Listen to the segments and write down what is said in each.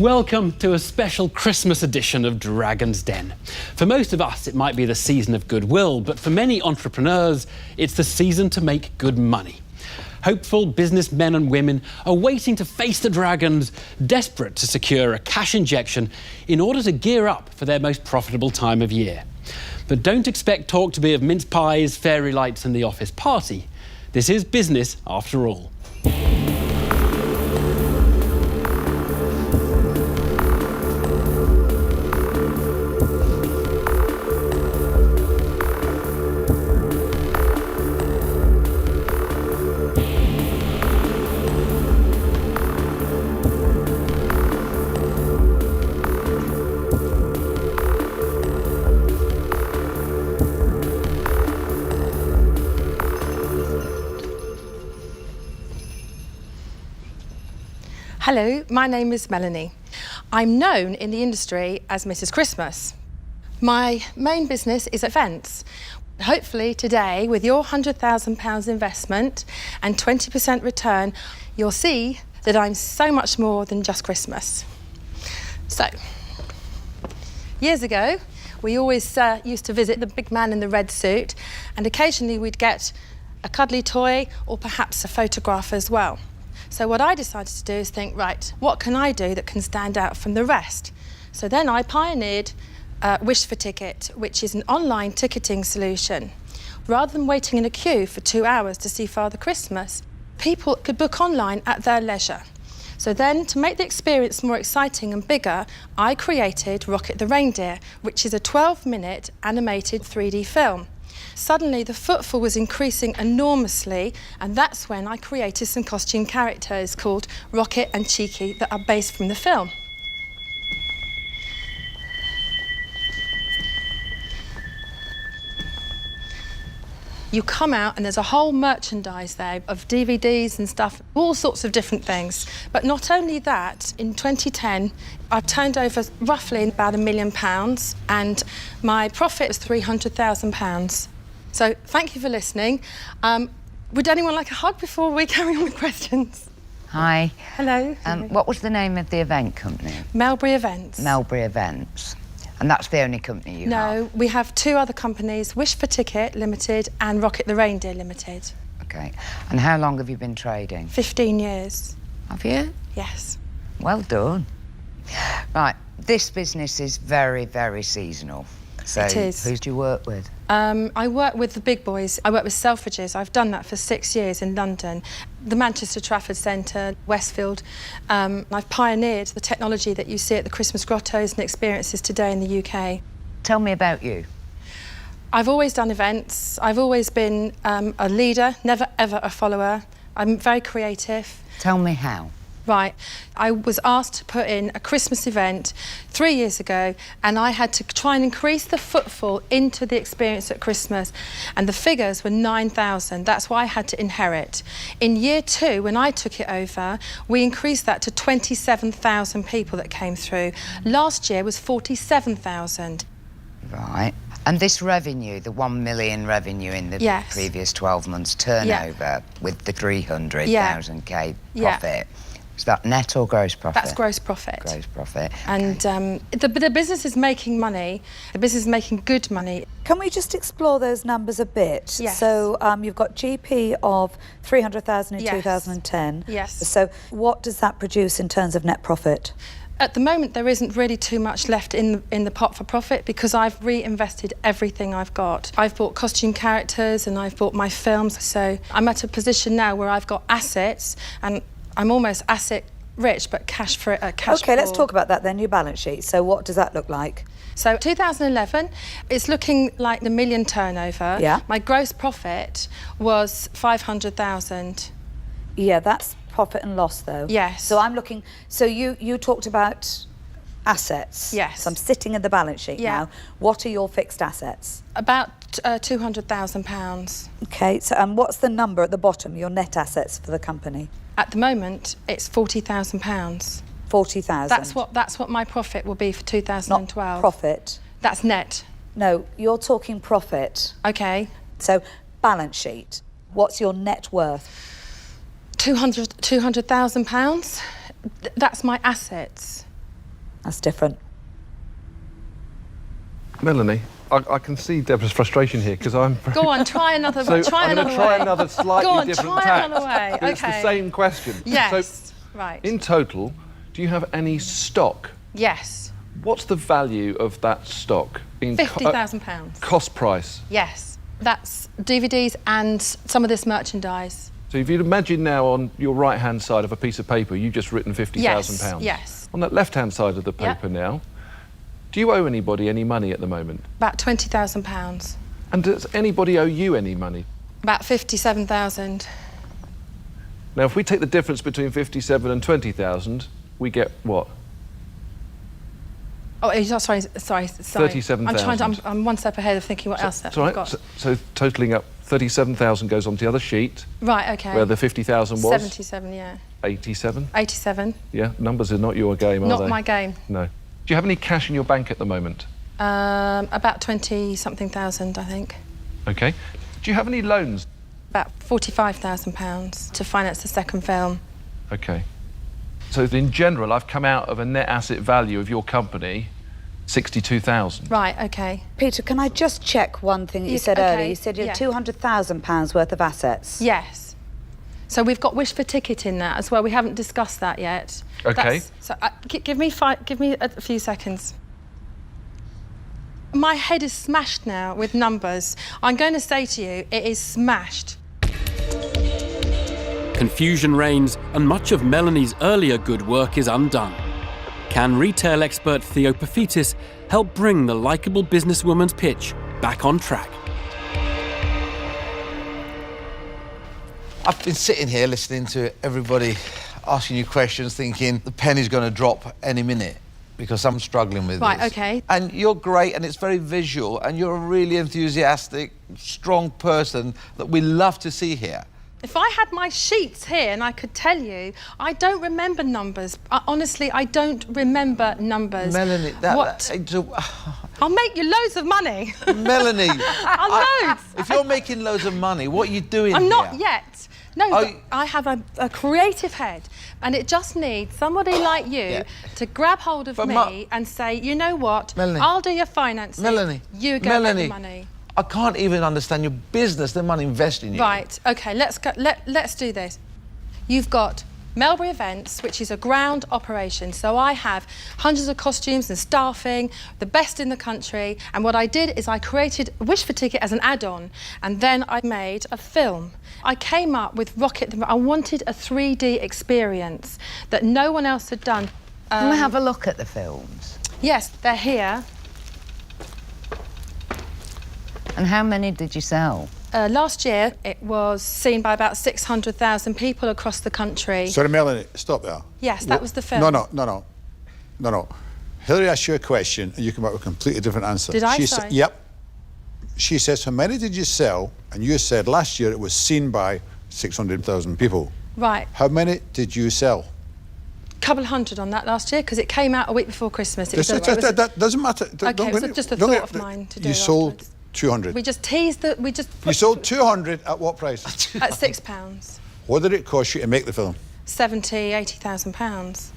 Welcome to a special Christmas edition of Dragon's Den. For most of us, it might be the season of goodwill, but for many entrepreneurs, it's the season to make good money. Hopeful businessmen and women are waiting to face the dragons, desperate to secure a cash injection in order to gear up for their most profitable time of year. But don't expect talk to be of mince pies, fairy lights and the office party. This is business after all. Hello, my name is Melanie. I'm known in the industry as Mrs. Christmas. My main business is events. Hopefully today, with your £100,000 investment and 20% return, you'll see that I'm so much more than just Christmas. So, years ago, we always used to visit the big man in the red suit, and occasionally we'd get a cuddly toy or perhaps a photograph as well. So what I decided to do is think, right, what can I do that can stand out from the rest? So then I pioneered Wish for Ticket, which is an online ticketing solution. Rather than waiting in a queue for 2 hours to see Father Christmas, people could book online at their leisure. So then, to make the experience more exciting and bigger, I created Rocket the Reindeer, which is a 12-minute animated 3D film. Suddenly, the footfall was increasing enormously, and that's when I created some costume characters called Rocket and Cheeky that are based from the film. You come out and there's a whole merchandise there of DVDs and stuff, all sorts of different things. But not only that, in 2010, I turned over roughly about £1 million, and my profit was £300,000. So thank you for listening. Would anyone like a hug before we carry on with questions? Hi. Hello. What was the name of the event company? Melbury Events. Melbury Events. And that's the only company you have? No, we have two other companies, Wish for Ticket Limited and Rocket the Reindeer Limited. OK. And how long have you been trading? 15 years. Have you? Yes. Well done. Right, this business is very, very seasonal. So it is. Who do you work with? I work with the big boys. I work with Selfridges. I've done that for 6 years in London. The Manchester Trafford Centre, Westfield. I've pioneered the technology that you see at the Christmas grottos and experiences today in the UK. Tell me about you. I've always done events. I've always been a leader, never ever a follower. I'm very creative. Tell me how. Right. I was asked to put in a Christmas event 3 years ago, and I had to try and increase the footfall into the experience at Christmas, and the figures were 9,000. That's what I had to inherit. In year 2, when I took it over, we increased that to 27,000 people that came through. Last year was 47,000. Right. And this revenue, the 1 million revenue in the previous 12 months turnover with the 300,000 profit, is that net or gross profit? That's gross profit. Gross profit. And the business is making money. The business is making good money. Can we just explore those numbers a bit? Yes. So you've got GP of 300,000 in 2010. Yes. So what does that produce in terms of net profit? At the moment, there isn't really too much left in the pot for profit because I've reinvested everything I've got. I've bought costume characters and I've bought my films. So I'm at a position now where I've got assets and I'm almost asset rich, but cash for cash. OK, let's talk about that then, your balance sheet. So what does that look like? So 2011, it's looking like the million turnover. Yeah. My gross profit was 500,000. Yeah, that's profit and loss, though. Yes. So I'm looking... So you talked about assets. Yes. So I'm sitting in the balance sheet now. What are your fixed assets? About £200,000. OK, so and what's the number at the bottom, your net assets for the company? At the moment, it's £40,000. 40,000? That's what my profit will be for 2012. Not profit? That's net. No, you're talking profit. OK. So, balance sheet. What's your net worth? £200,000. That's my assets. That's different. Melanie, I can see Deborah's frustration here because I'm... Go on, try another way. So I'm going to try another slightly different tack. Another way. But it's the same question. Yes, so, right. In total, do you have any stock? Yes. What's the value of that stock? £50,000. Cost price? Yes. That's DVDs and some of this merchandise. So if you imagine now on your right-hand side of a piece of paper, you've just written £50,000. Yes. On that left-hand side of the paper now, do you owe anybody any money at the moment? About £20,000. And does anybody owe you any money? About 57,000. Now, if we take the difference between 57 and 20,000, we get what? Oh, sorry. 37,000. I'm one step ahead of thinking what else I've got. So totalling up, 37,000 goes onto the other sheet. Right, OK. Where the 50,000 was? 77, yeah. 87? 87. Yeah, numbers are not your game, are they? Not my game. No. Do you have any cash in your bank at the moment? About 20-something thousand, I think. OK. Do you have any loans? About £45,000 to finance the second film. OK. So in general, I've come out of a net asset value of your company, 62,000. Right, OK. Peter, can I just check one thing that you said earlier? You said you had £200,000 worth of assets. Yes. So we've got Wish for Ticket in that as well. We haven't discussed that yet. OK. So give me a few seconds. My head is smashed now with numbers. I'm going to say to you, it is smashed. Confusion reigns and much of Melanie's earlier good work is undone. Can retail expert Theo Paphitis help bring the likeable businesswoman's pitch back on track? I've been sitting here listening to everybody asking you questions, thinking the penny's going to drop any minute because I'm struggling with this. Right, OK. And you're great and it's very visual and you're a really enthusiastic, strong person that we love to see here. If I had my sheets here and I could tell you, I don't remember numbers. Honestly, I don't remember numbers. Melanie, I'll make you loads of money. Melanie. Loads. If you're making loads of money, what are you doing I'm here? not yet. No, but I have a creative head and it just needs somebody like you to grab hold of me and say, you know what, Melanie, I'll do your financing. Melanie, you go get the money. I can't even understand your business, the money invested in you. Right, OK, let's go. Let's do this. You've got Melbury Events, which is a ground operation. So I have hundreds of costumes and staffing, the best in the country. And what I did is I created Wish for Ticket as an add-on. And then I made a film. I came up with Rocket. I wanted a 3D experience that no one else had done. Can we have a look at the films? Yes, they're here. And how many did you sell? Last year, it was seen by about 600,000 people across the country. Sorry, Melanie, stop there. Yes, that was the film. No. Hilary asked you a question and you come up with a completely different answer. Did I? Sorry. Yep. She says, how many did you sell? And you said last year it was seen by 600,000 people. Right. How many did you sell? Couple hundred on that last year because it came out a week before Christmas. That doesn't matter. Okay, it was just a thought of mine to do. You sold 200. We just teased the. You sold 200 at what price? At £6. What did it cost you to make the film? £80,000.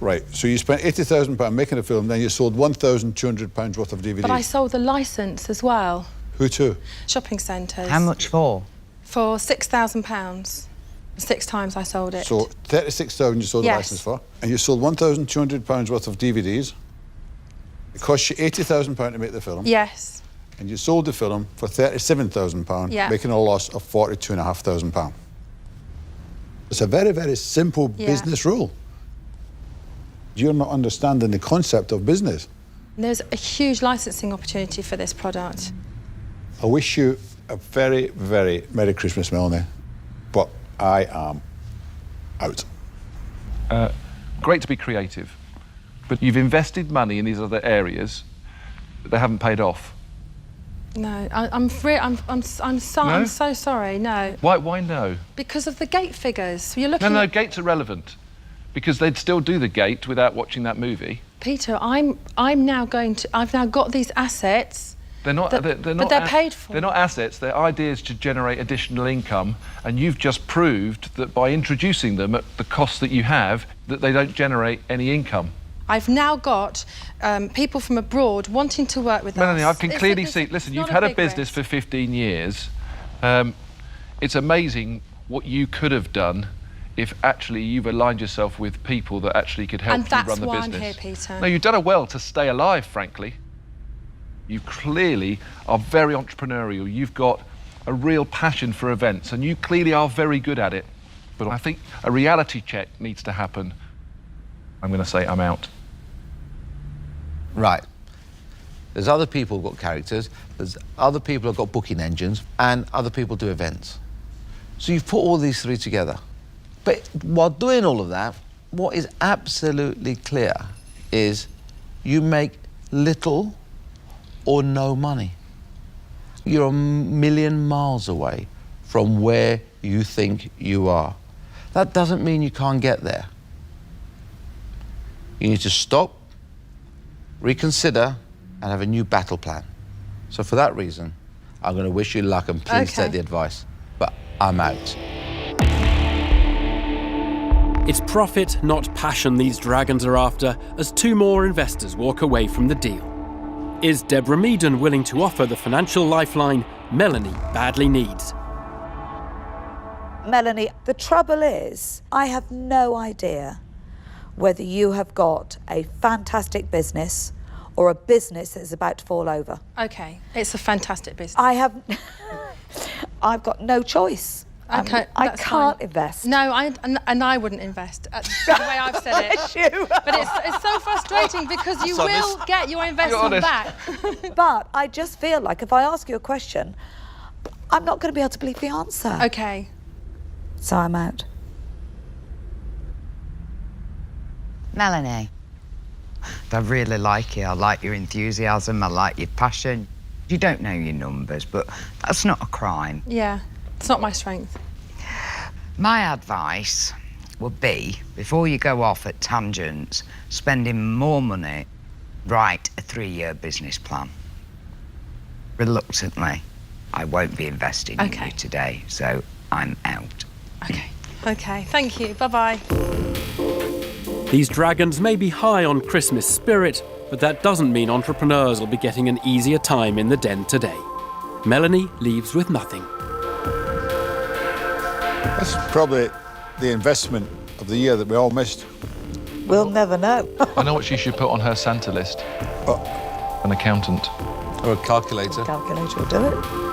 Right. So you spent £80,000 making a film, then you sold £1,200 worth of DVDs. But I sold the licence as well. Who to? Shopping centres. How much for? For £6,000. 6 times I sold it. So 36,000 you sold the licence for, and you sold £1,200 worth of DVDs. It cost you £80,000 to make the film. Yes. And you sold the film for £37,000, making a loss of £42,500. It's a very, very simple business rule. You're not understanding the concept of business. There's a huge licensing opportunity for this product. I wish you a very, very Merry Christmas, Melanie, but I am out. Great to be creative, but you've invested money in these other areas, but they haven't paid off. No, I'm so sorry. No. Why no? Because of the gate figures. You're looking. No, gates are relevant, because they'd still do the gate without watching that movie. Peter, I'm now going to. I've now got these assets. They're not. They're not. But they're paid for. They're not assets. They're ideas to generate additional income, and you've just proved that by introducing them at the cost that you have, that they don't generate any income. I've now got people from abroad wanting to work with Melanie, us. I can clearly see, listen, you've had a business for 15 years. It's amazing what you could have done if actually you've aligned yourself with people that actually could help you run the business. And that's why I'm here, Peter. No, you've done well to stay alive, frankly. You clearly are very entrepreneurial. You've got a real passion for events, and you clearly are very good at it. But I think a reality check needs to happen. I'm going to say I'm out. Right. There's other people who've got characters, there's other people who've got booking engines, and other people do events. So you've put all these three together. But while doing all of that, what is absolutely clear is you make little or no money. You're a million miles away from where you think you are. That doesn't mean you can't get there. You need to stop, reconsider, and have a new battle plan. So for that reason, I'm going to wish you luck and please take the advice. But I'm out. It's profit, not passion, these dragons are after, as two more investors walk away from the deal. Is Deborah Meaden willing to offer the financial lifeline Melanie badly needs? Melanie, the trouble is, I have no idea whether you have got a fantastic business or a business that is about to fall over. OK, it's a fantastic business. I've got no choice. Okay, I can't invest. No, and I wouldn't invest, the way I've said it. But it's so frustrating because you will get your investment back. But I just feel like if I ask you a question, I'm not going to be able to believe the answer. OK. So I'm out. Melanie, I really like you. I like your enthusiasm. I like your passion. You don't know your numbers, but that's not a crime. Yeah, it's not my strength. My advice would be, before you go off at tangents, spending more money, write a 3-year business plan. Reluctantly, I won't be investing in you today, so I'm out. OK, thank you. Bye-bye. These dragons may be high on Christmas spirit, but that doesn't mean entrepreneurs will be getting an easier time in the den today. Melanie leaves with nothing. That's probably the investment of the year that we all missed. We'll never know. I know what she should put on her Santa list. An accountant. Or a calculator. Calculator will do it.